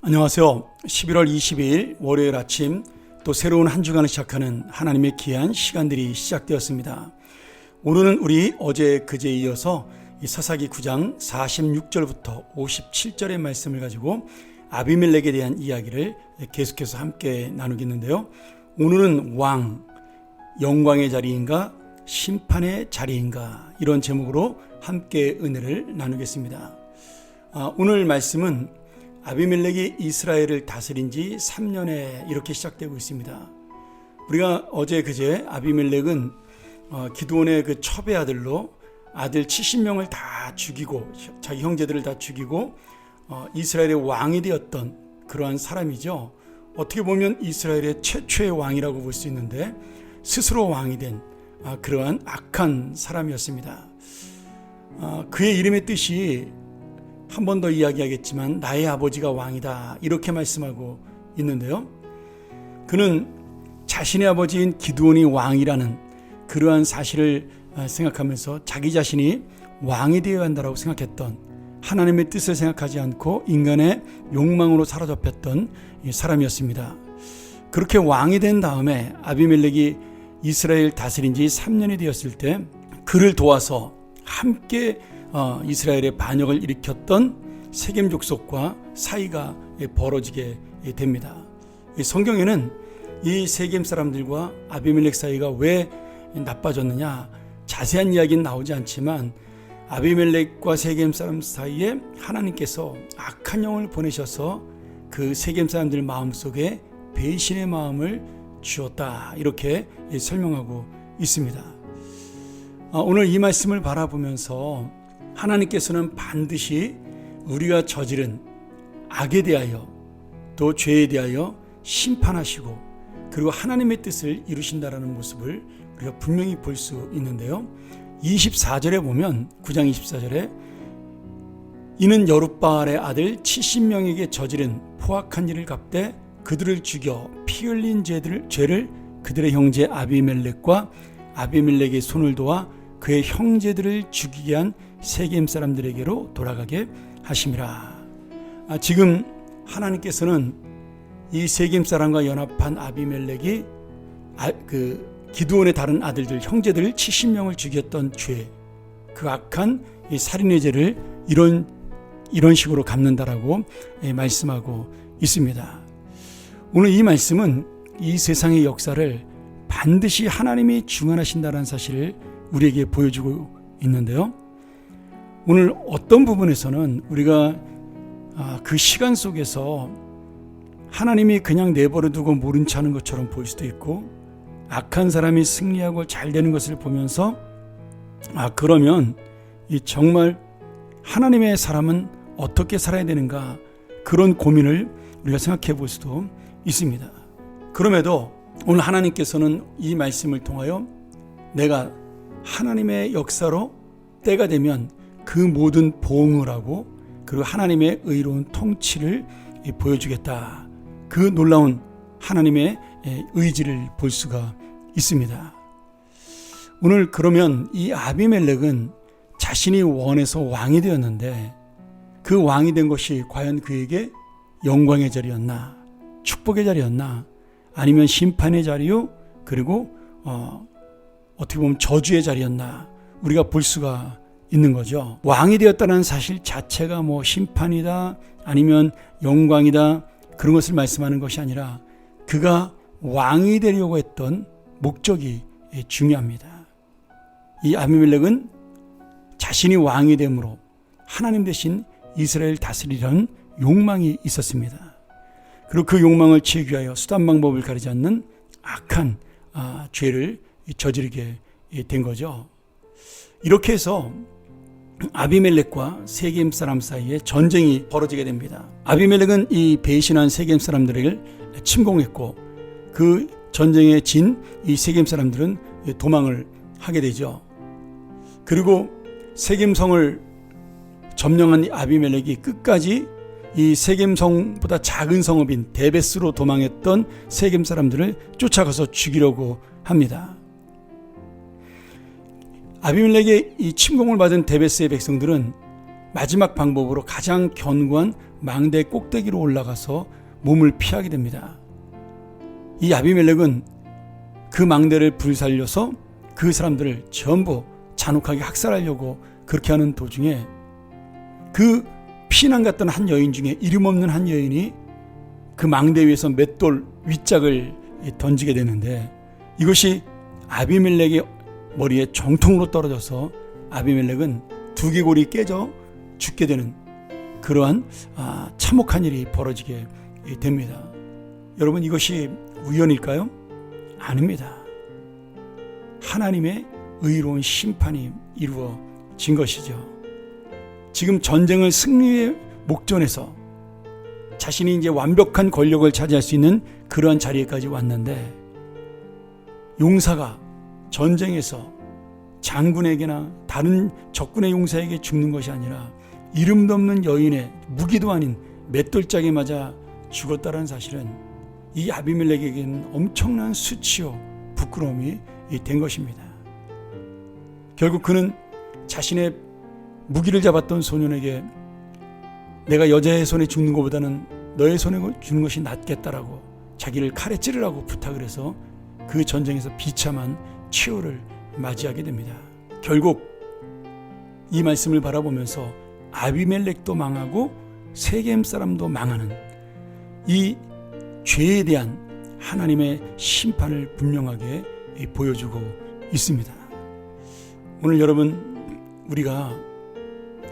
안녕하세요. 11월 22일 월요일 아침 또 새로운 한 주간을 시작하는 하나님의 귀한 시간들이 시작되었습니다. 오늘은 우리 어제 그제에 이어서 사사기 9장 46절부터 57절의 말씀을 가지고 아비멜렉에 대한 이야기를 계속해서 함께 나누겠는데요. 오늘은 왕, 영광의 자리인가 심판의 자리인가 이런 제목으로 함께 은혜를 나누겠습니다. 오늘 말씀은 아비멜렉이 이스라엘을 다스린 지 3년에 이렇게 시작되고 있습니다. 우리가 어제 그제 아비멜렉은 기드온의 그 첩의 아들로 아들 70명을 다 죽이고 자기 형제들을 다 죽이고 이스라엘의 왕이 되었던 그러한 사람이죠. 어떻게 보면 이스라엘의 최초의 왕이라고 볼 수 있는데 스스로 왕이 된 그러한 악한 사람이었습니다. 그의 이름의 뜻이 한 번 더 이야기하겠지만 나의 아버지가 왕이다 이렇게 말씀하고 있는데요. 그는 자신의 아버지인 기드온이 왕이라는 그러한 사실을 생각하면서 자기 자신이 왕이 되어야 한다고 생각했던, 하나님의 뜻을 생각하지 않고 인간의 욕망으로 사로잡혔던 사람이었습니다. 그렇게 왕이 된 다음에 아비멜렉이 이스라엘 다스린 지 3년이 되었을 때 그를 도와서 함께 이스라엘의 반역을 일으켰던 세겜 족속과 사이가 벌어지게 됩니다. 성경에는 이 세겜 사람들과 아비멜렉 사이가 왜 나빠졌느냐 자세한 이야기는 나오지 않지만 아비멜렉과 세겜 사람 사이에 하나님께서 악한 영을 보내셔서 그 세겜 사람들 마음속에 배신의 마음을 주었다 이렇게 설명하고 있습니다. 오늘 이 말씀을 바라보면서 하나님께서는 반드시 우리가 저지른 악에 대하여 또 죄에 대하여 심판하시고 그리고 하나님의 뜻을 이루신다라는 모습을 우리가 분명히 볼 수 있는데요. 24절에 보면 9장 24절에 이는 여룻바알의 아들 70명에게 저지른 포악한 일을 갚되 그들을 죽여 피 흘린 죄를 그들의 형제 아비멜렉과 아비멜렉의 손을 도와 그의 형제들을 죽이게 한 세겜 사람들에게로 돌아가게 하심이라. 지금 하나님께서는 이 세겜 사람과 연합한 아비멜렉이 그 기드온의 다른 아들들 형제들 70명을 죽였던 죄, 그 악한 이 살인의 죄를 이런 식으로 갚는다라고 말씀하고 있습니다. 오늘 이 말씀은 이 세상의 역사를 반드시 하나님이 중원하신다는 사실을 우리에게 보여주고 있는데요. 오늘 어떤 부분에서는 우리가 그 시간 속에서 하나님이 그냥 내버려 두고 모른 체 하는 것처럼 보일 수도 있고, 악한 사람이 승리하고 잘 되는 것을 보면서 그러면 정말 하나님의 사람은 어떻게 살아야 되는가, 그런 고민을 우리가 생각해 볼 수도 있습니다. 그럼에도 오늘 하나님께서는 이 말씀을 통하여 내가 하나님의 역사로 때가 되면 그 모든 보응을 하고 그리고 하나님의 의로운 통치를 보여주겠다, 그 놀라운 하나님의 의지를 볼 수가 있습니다. 오늘 그러면 이 아비멜렉은 자신이 원해서 왕이 되었는데 그 왕이 된 것이 과연 그에게 영광의 자리였나, 축복의 자리였나, 아니면 심판의 자리요 그리고 어떻게 보면 저주의 자리였나, 우리가 볼 수가 있는 거죠. 왕이 되었다는 사실 자체가 심판이다 아니면 영광이다 그런 것을 말씀하는 것이 아니라 그가 왕이 되려고 했던 목적이 중요합니다. 이 아비멜렉은 자신이 왕이 됨으로 하나님 대신 이스라엘 다스리려는 욕망이 있었습니다. 그리고 그 욕망을 채우기 위하여 수단 방법을 가리지 않는 악한 죄를 저지르게 된 거죠. 이렇게 해서 아비멜렉과 세겜 사람 사이에 전쟁이 벌어지게 됩니다. 아비멜렉은 이 배신한 세겜 사람들을 침공했고 그 전쟁에 진 이 세겜 사람들은 도망을 하게 되죠. 그리고 세겜성을 점령한 아비멜렉이 끝까지 이 세겜성보다 작은 성읍인 데베스로 도망했던 세겜 사람들을 쫓아가서 죽이려고 합니다. 아비멜렉의 이 침공을 받은 데베스의 백성들은 마지막 방법으로 가장 견고한 망대 꼭대기로 올라가서 몸을 피하게 됩니다. 이 아비멜렉은 그 망대를 불살려서 그 사람들을 전부 잔혹하게 학살하려고 그렇게 하는 도중에 그 피난 갔던 한 여인 중에 이름 없는 한 여인이 그 망대 위에서 맷돌 윗짝을 던지게 되는데 이것이 아비멜렉의 머리에 정통으로 떨어져서 아비멜렉은 두개골이 깨져 죽게 되는 그러한 참혹한 일이 벌어지게 됩니다. 여러분, 이것이 우연일까요? 아닙니다. 하나님의 의로운 심판이 이루어진 것이죠. 지금 전쟁을 승리의 목전에서 자신이 이제 완벽한 권력을 차지할 수 있는 그러한 자리에까지 왔는데 용사가 전쟁에서 장군에게나 다른 적군의 용사에게 죽는 것이 아니라 이름도 없는 여인의 무기도 아닌 맷돌짝에 맞아 죽었다는 사실은 이 아비멜렉에게는 엄청난 수치요 부끄러움이 된 것입니다. 결국 그는 자신의 무기를 잡았던 소년에게 내가 여자의 손에 죽는 것보다는 너의 손에 죽는 것이 낫겠다라고 자기를 칼에 찌르라고 부탁을 해서 그 전쟁에서 비참한 치욕을 맞이하게 됩니다. 결국 이 말씀을 바라보면서 아비멜렉도 망하고 세겜 사람도 망하는 이 죄에 대한 하나님의 심판을 분명하게 보여주고 있습니다. 오늘 여러분, 우리가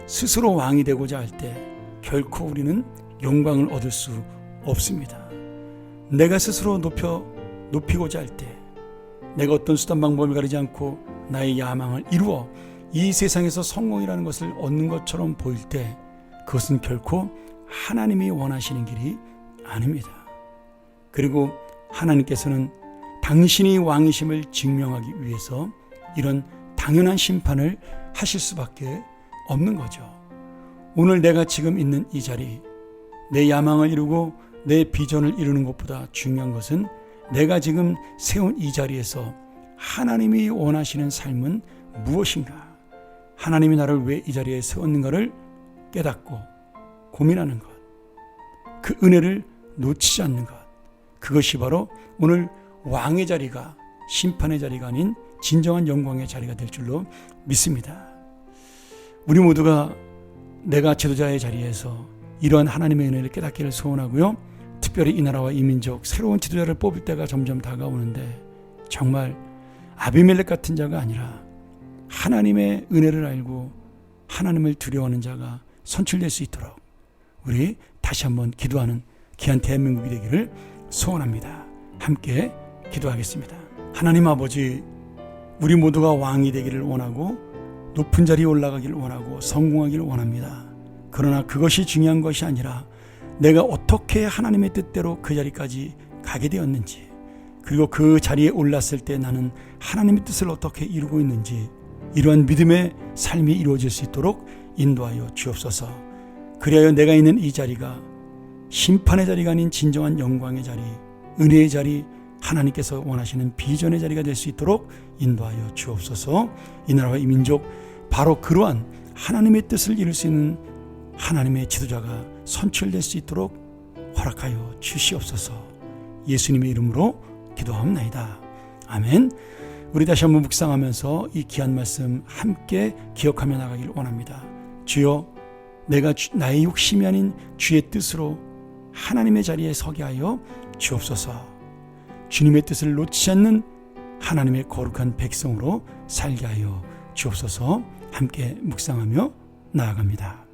스스로 왕이 되고자 할 때 결코 우리는 영광을 얻을 수 없습니다. 내가 스스로 높이고자 할 때 내가 어떤 수단 방법을 가리지 않고 나의 야망을 이루어 이 세상에서 성공이라는 것을 얻는 것처럼 보일 때 그것은 결코 하나님이 원하시는 길이 아닙니다. 그리고 하나님께서는 당신이 왕이심을 증명하기 위해서 이런 당연한 심판을 하실 수밖에 없는 거죠. 오늘 내가 지금 있는 이 자리, 내 야망을 이루고 내 비전을 이루는 것보다 중요한 것은 내가 지금 세운 이 자리에서 하나님이 원하시는 삶은 무엇인가? 하나님이 나를 왜 이 자리에 세웠는가를 깨닫고 고민하는 것, 그 은혜를 놓치지 않는 것, 그것이 바로 오늘 왕의 자리가 심판의 자리가 아닌 진정한 영광의 자리가 될 줄로 믿습니다. 우리 모두가 내가 지도자의 자리에서 이러한 하나님의 은혜를 깨닫기를 소원하고요. 특별히 이 나라와 이 민족 새로운 지도자를 뽑을 때가 점점 다가오는데 정말 아비멜렉 같은 자가 아니라 하나님의 은혜를 알고 하나님을 두려워하는 자가 선출될 수 있도록 우리 다시 한번 기도하는 귀한 대한민국이 되기를 소원합니다. 함께 기도하겠습니다. 하나님 아버지, 우리 모두가 왕이 되기를 원하고 높은 자리에 올라가기를 원하고 성공하기를 원합니다. 그러나 그것이 중요한 것이 아니라 내가 어떻게 하나님의 뜻대로 그 자리까지 가게 되었는지, 그리고 그 자리에 올랐을 때 나는 하나님의 뜻을 어떻게 이루고 있는지, 이러한 믿음의 삶이 이루어질 수 있도록 인도하여 주옵소서. 그리하여 내가 있는 이 자리가 심판의 자리가 아닌 진정한 영광의 자리, 은혜의 자리, 하나님께서 원하시는 비전의 자리가 될 수 있도록 인도하여 주옵소서. 이 나라와 이 민족 바로 그러한 하나님의 뜻을 이룰 수 있는 하나님의 지도자가 선출될 수 있도록 허락하여 주시옵소서. 예수님의 이름으로 기도하옵나이다. 아멘. 우리 다시 한번 묵상하면서 이 귀한 말씀 함께 기억하며 나가길 원합니다. 주여, 내가 나의 욕심이 아닌 주의 뜻으로 하나님의 자리에 서게 하여 주옵소서. 주님의 뜻을 놓치지 않는 하나님의 거룩한 백성으로 살게 하여 주옵소서. 함께 묵상하며 나아갑니다.